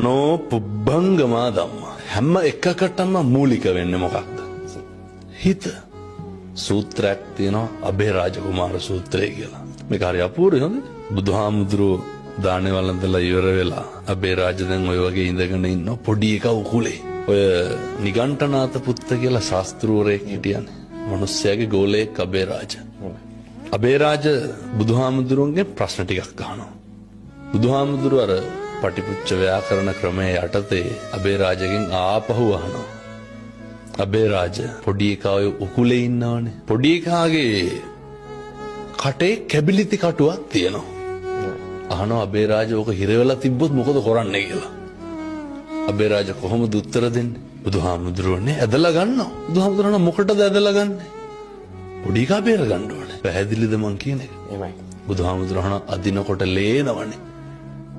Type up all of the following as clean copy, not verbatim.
නෝ පුබ්බංගමා ධම්ම. හැම එකකටම මූලික වෙන්නේ මොකක්ද? හිත. සූත්‍රයක් තියෙනවා අබේරාජ කුමාර සූත්‍රය කියලා. මේක හරි අපූර්වයි හොඳ. බුදුහාමුදුරුවෝ දානේ වළඳලා ඉවර වෙලා අබේරාජ දැන් ඔය වගේ ඉඳගෙන ඉන්න පොඩි එකා උකුලේ. ඔය නිගණ්ඨනාත පුත්ත කියලා ශාස්ත්‍රූවරයෙක් හිටියනේ. මිනිස්සයාගේ ගෝලයෙක් අබේරාජ. අබේරාජ බුදුහාමුදුරුවන්ගේ ප්‍රශ්න ටිකක් අහනවා. බුදුහාමුදුරුවෝ අර පටිපුච්ච ව්‍යාකරණ ක්‍රමයේ යටතේ අබේරාජගෙන් ආපහු අහනවා. අබේරාජ පොඩි එකා ඔය උකුලේ ඉන්නවනේ. පොඩි එකාගේ කටේ කැබිලිති කටුවක් තියෙනවා. අහනවා අබේරාජ ඕක හිර වෙලා තිබ්බොත් මොකද කරන්නේ කියලා. අබේරාජ කොහොමද උත්තර දෙන්නේ? බුදුහාමුදුරුවනේ ඇදලා ගන්නවා. බුදුහාමුදුරුවෝ මොකටද ඇදලා ගන්නෙ? පොඩි එකා බේර ගන්න ඕනේ. පැහැදිලිද මං කියන එක? එහෙමයි. බුදුහාමුදුරුවෝ අදිනකොට ලේනවනේ.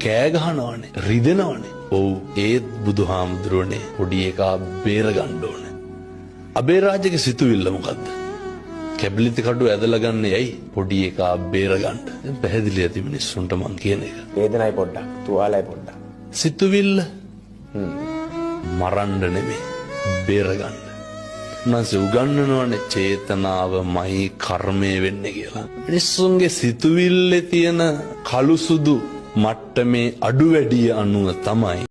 කෑ ගහනවනේ. රිදෙනවනේ. ඔව් ඒත් බුදුහාමුදුරුවනේ පොඩි එකා බේර ගන්න ඕනේ. අබේරාජගේ සිතුවිල්ල මොකද්ද? කැබිලිති කඩුව ඇදලා ගන්න ඇයි? පොඩි එකා බේර ගන්න. දැන් පැහැදිලි ඇති මිනිස්සුන්ට මං කියන එක. වේදනයි පොඩ්ඩක්, තුවාලයි පොඩ්ඩක්. සිතුවිල්ල මරන්න නෙමෙයි බේර ගන්න. උන්වහන්සේ උගන්වනවනේ චේතනාවමයි කර්මය වෙන්නේ කියලා. මිනිස්සුන්ගේ සිතුවිල්ලේ තියෙන කළු සුදු මට්ටමේ අඩු වැඩි අනුව තමයි